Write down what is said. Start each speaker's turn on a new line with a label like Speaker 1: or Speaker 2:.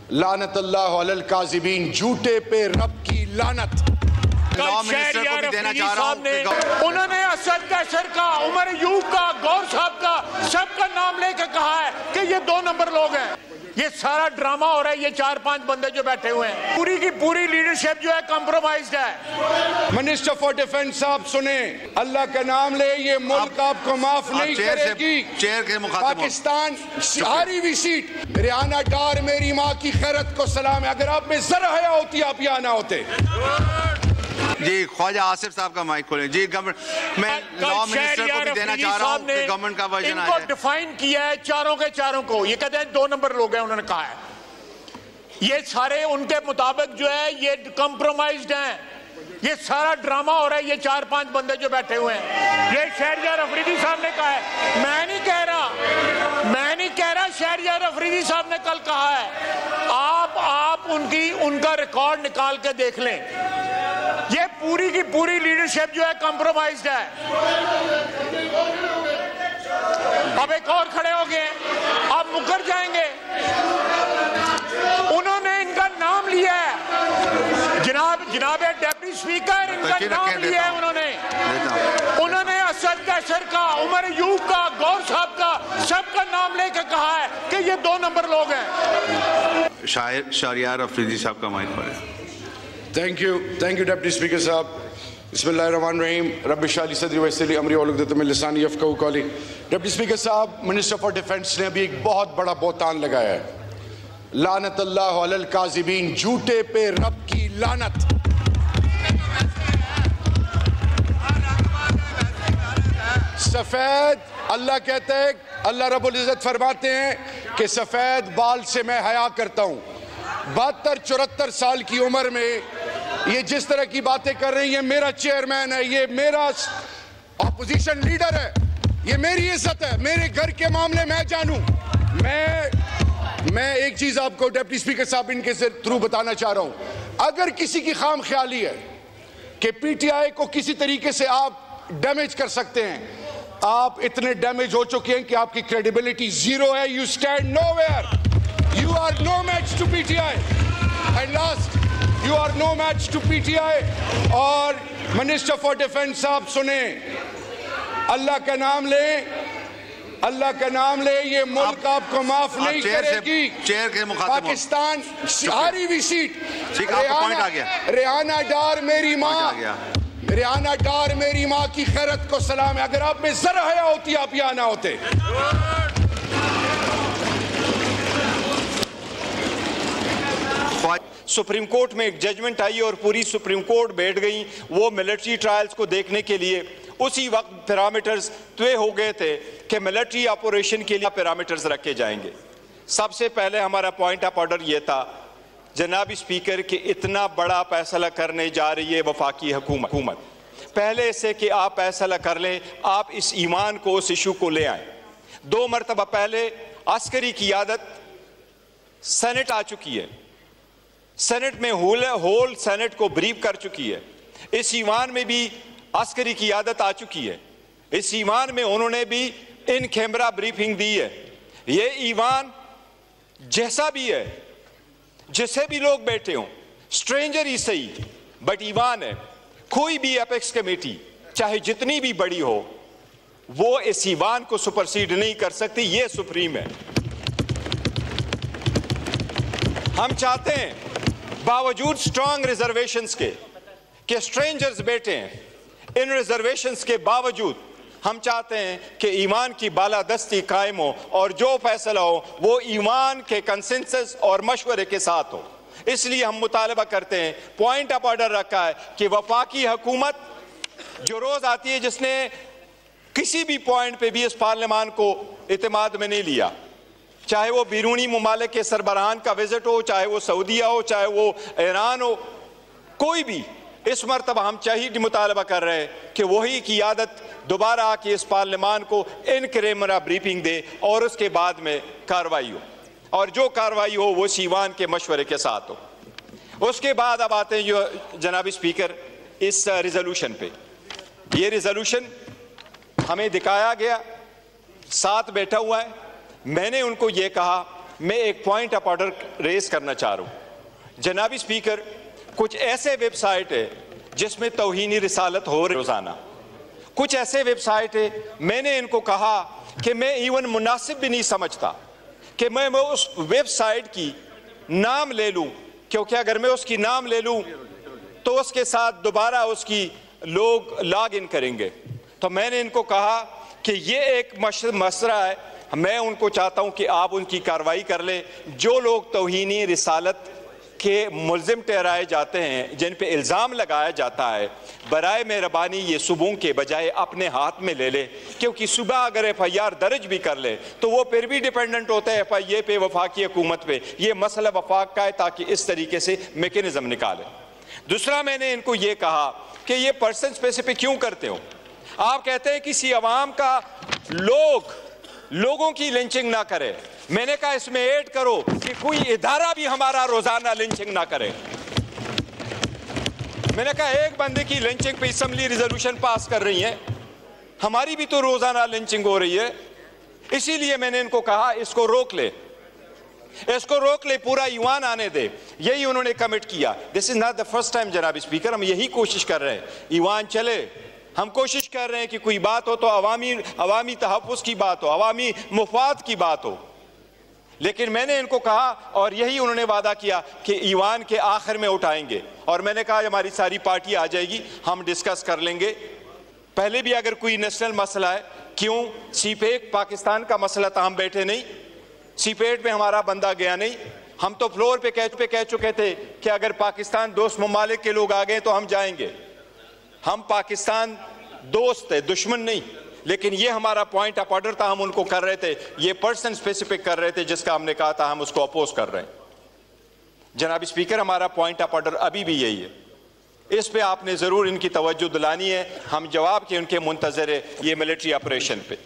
Speaker 1: लानतल्लाहु अलल काज़िबीन, झूठे पे रब की लानत।
Speaker 2: लॉ मिनिस्टर को भी देना चाह रहा हूं।
Speaker 3: उन्होंने असद कैसर का, उमर अयूब का, गौर साहब का, सबका नाम लेकर कहा है कि ये 2 नंबर लोग हैं। ये सारा ड्रामा हो रहा है। ये 4-5 बंदे जो बैठे हुए हैं, पूरी की पूरी लीडरशिप जो है कॉम्प्रोमाइज्ड है।
Speaker 1: मिनिस्टर फॉर डिफेंस साहब सुने, अल्लाह का नाम ले, ये मुल्क आपको माफ नहीं करेगी।
Speaker 2: चेयर के मुखातिब
Speaker 1: पाकिस्तान हारी हुई सीट, रियाना डार मेरी माँ की खैरत को सलाम है। अगर आप में जरा हया होती आप यहाँ ना होते।
Speaker 2: जी ख्वाजा आसिफ साहब का माइक खोलें। जी गवर्नमेंट, मैं लॉ मिनिस्टर को भी देना चाह रहा हूं कि गवर्नमेंट का वर्जन
Speaker 3: इनको डिफाइन किया है चारों के चारों को। ये कहते हैं 2 नंबर लोग हैं, उन्होंने कहा है। ये सारे उनके मुताबिक जो है ये कॉम्प्रोमाइज्ड हैं। ये सारा ड्रामा हो रहा है। ये 4-5 बंदे जो बैठे हुए हैं, ये शहरयार अफरीदी साहब ने कहा है, मैं नहीं कह रहा। शहरयार अफरीदी साहब ने कल कहा है। आप उनका रिकॉर्ड निकाल के देख लें। ये पूरी की पूरी लीडरशिप जो है कॉम्प्रोमाइज्ड है। अब एक और खड़े हो गए, आप मुकर जाएंगे। उन्होंने इनका नाम लिया है, जनाब डेप्टी स्पीकर, इनका नाम लिया है उन्होंने असद कैसर का, उमर अयूब का, गौर साहब का, सबका नाम लेकर कहा है कि ये 2 नंबर लोग हैं।
Speaker 2: शहरयार अफरीदी साहब का माइक खोलें।
Speaker 1: थैंक यू डिप्टी स्पीकर साहब। बिस्मिल्लाहिर्रहमानिर्रहीम, रब्बि इश्रह ली सदरी वयस्सिर ली अमरी वहलुल मिन लिसानी यफ़क़हू क़ौली। डिप्टी स्पीकर साहब, मिनिस्टर फॉर डिफेंस ने अभी एक बहुत बड़ा बहतान लगाया है। लानतल्लाहु अलल काज़िबीन, झूठे पे रब की लानत। सफेद, अल्लाह कहते हैं, अल्लाह रब्बुल इज़्ज़त फरमाते हैं कि सफेद बाल से मैं हया करता हूँ। 72-74 साल की उम्र में ये जिस तरह की बातें कर रही हैं, मेरा चेयरमैन है, ये मेरा अपोजिशन लीडर है, ये मेरी इज्जत है, मेरे घर के मामले मैं जानूं। मैं एक चीज आपको डिप्टी स्पीकर साहब इनके थ्रू बताना चाह रहा हूं। अगर किसी की खाम ख्याली है कि पीटीआई को किसी तरीके से आप डैमेज कर सकते हैं, आप इतने डैमेज हो चुके हैं कि आपकी क्रेडिबिलिटी 0 है। You stand nowhere, you are no match to PTI, and last you are no match to PTI. और मिनिस्टर फॉर डिफेंस साहब सुने, अल्लाह का नाम ले, अल्लाह का नाम ले, ये मुल्क आपको माफ नहीं करेगी।
Speaker 2: चेयर के मुखातिब
Speaker 1: पाकिस्तान हारी हुई सीट, रियाना डार मेरी माँ, रियाना डार मेरी माँ की खैरत को सलाम है। अगर आप में जरा हया होती आप यहाँ ना होते।
Speaker 4: सुप्रीम कोर्ट में एक जजमेंट आई और पूरी सुप्रीम कोर्ट बैठ गई वो मिलिट्री ट्रायल्स को देखने के लिए। उसी वक्त पैरामीटर्स तय हो गए थे कि मिलिट्री ऑपरेशन के लिए पैरामीटर्स रखे जाएंगे। सबसे पहले हमारा पॉइंट ऑफ ऑर्डर ये था, जनाब स्पीकर, कि इतना बड़ा फैसला करने जा रही है वफाकी हुकूमत, पहले से कि आप फैसला कर लें, आप इस ईमान को, उस इशू को ले आए। 2 मरतबा पहले अस्करी क़ियादत सेनेट आ चुकी है, सेनेट में होल सेनेट को ब्रीफ कर चुकी है। इस ईमान में भी अस्करी क़ियादत आ चुकी है। इस ईमान में उन्होंने भी इन कैमरा ब्रीफिंग दी है। ये ईमान जैसा भी है, जिसे भी लोग बैठे हों, स्ट्रेंजर ही सही, बट ईमान है। कोई भी एपेक्स कमेटी चाहे जितनी भी बड़ी हो, वो इस ईमान को सुपरसीड नहीं कर सकती। ये सुप्रीम है। हम चाहते हैं बावजूद स्ट्रांग रिजर्वेशंस के कि स्ट्रेंजर्स बैठे हैं, इन रिजर्वेशंस के बावजूद हम चाहते हैं कि ईमान की बालादस्ती कायम हो और जो फैसला हो वो ईमान के कंसेंसस और मशवरे के साथ हो। इसलिए हम मुतालबा करते हैं, पॉइंट ऑफ ऑर्डर रखा है कि वफाकी हुकूमत जो रोज आती है, जिसने किसी भी पॉइंट पे भी इस पार्लियामान को इत्मीनान में नहीं लिया, चाहे वो बैरूनी मुमालिक के सरबराहान का विजिट हो, चाहे वो सऊदीया हो, चाहे वो ईरान हो, कोई भी, इस मरतबा हम चाहिए मुतालबा कर रहे हैं कि वही क़ियादत दोबारा आके इस पार्लियामान को इन कैमरा ब्रीफिंग दे और उसके बाद में कार्रवाई हो, और जो कार्रवाई हो वो ईमान के मशवरे के साथ हो। उसके बाद अब आते हैं जो जनाब स्पीकर इस रिजोल्यूशन पे। ये रिजोल्यूशन हमें दिखाया गया, साथ बैठा हुआ है। मैंने उनको ये कहा मैं एक पॉइंट ऑफ ऑर्डर रेस करना चाह रहा हूँ। जनाबी स्पीकर, कुछ ऐसे वेबसाइट है जिसमें तौहीनी रिसालत हो रोजाना, कुछ ऐसे वेबसाइट है मैंने इनको कहा कि मैं इवन मुनासिब भी नहीं समझता कि मैं उस वेबसाइट की नाम ले लूं, क्योंकि अगर मैं उसकी नाम ले लूं तो उसके साथ दोबारा उसकी लोग लॉग इन करेंगे। तो मैंने इनको कहा कि ये एक मसला है, मैं उनको चाहता हूं कि आप उनकी कार्रवाई कर लें। जो लोग तौहीनी रिसालत के मुल्जिम ठहराए जाते हैं, जिन पे इल्ज़ाम लगाया जाता है, बराए मेहरबानी ये सुबह के बजाय अपने हाथ में ले ले, क्योंकि सुबह अगर FIR दर्ज भी कर ले तो वो फिर भी डिपेंडेंट होता है FIA पे, वफाकी हुकूमत पे। ये मसला वफाक का है, ताकि इस तरीके से मैकेनिज्म निकाले। दूसरा, मैंने इनको ये कहा कि ये पर्सन स्पेसिफिक क्यों करते हो? आप कहते हैं किसी अवाम का लोगों की लिंचिंग ना करे। मैंने कहा इसमें ऐड करो कि कोई इदारा भी हमारा रोजाना लिंचिंग ना करे। मैंने कहा एक बंदे की लिंचिंग पे असेंबली रिजोल्यूशन पास कर रही है, हमारी भी तो रोजाना लिंचिंग हो रही है। इसीलिए मैंने इनको कहा इसको रोक ले, इसको रोक ले, पूरा ईवान आने दे। यही उन्होंने कमिट किया। This is not the first time जनाब स्पीकर, हम यही कोशिश कर रहे हैं ईवान चले। हम कोशिश कर रहे हैं कि कोई बात हो तो अवामी तहफ़्फ़ुज़ की बात हो, अवामी मुफाद की बात हो। लेकिन मैंने इनको कहा, और यही उन्होंने वादा किया कि ईवान के आखिर में उठाएंगे, और मैंने कहा हमारी सारी पार्टी आ जाएगी, हम डिस्कस कर लेंगे। पहले भी अगर कोई नेशनल मसला है, क्यों सीपेक पाकिस्तान का मसला था, हम बैठे नहीं, सीपेट में हमारा बंदा गया नहीं। हम तो फ्लोर पे कह चुके थे कि अगर पाकिस्तान दोस्त ममालिक के लोग आ गए तो हम जाएंगे। हम पाकिस्तान दोस्त है, दुश्मन नहीं। लेकिन ये हमारा पॉइंट ऑफ ऑर्डर था, हम उनको कर रहे थे, ये पर्सन स्पेसिफिक कर रहे थे, जिसका हमने कहा था हम उसको अपोज कर रहे हैं। जनाब स्पीकर, हमारा पॉइंट ऑफ ऑर्डर अभी भी यही है। इस पे आपने जरूर इनकी तवज्जो दिलानी है। हम जवाब के उनके मुंतजर है ये मिलिट्री ऑपरेशन पे।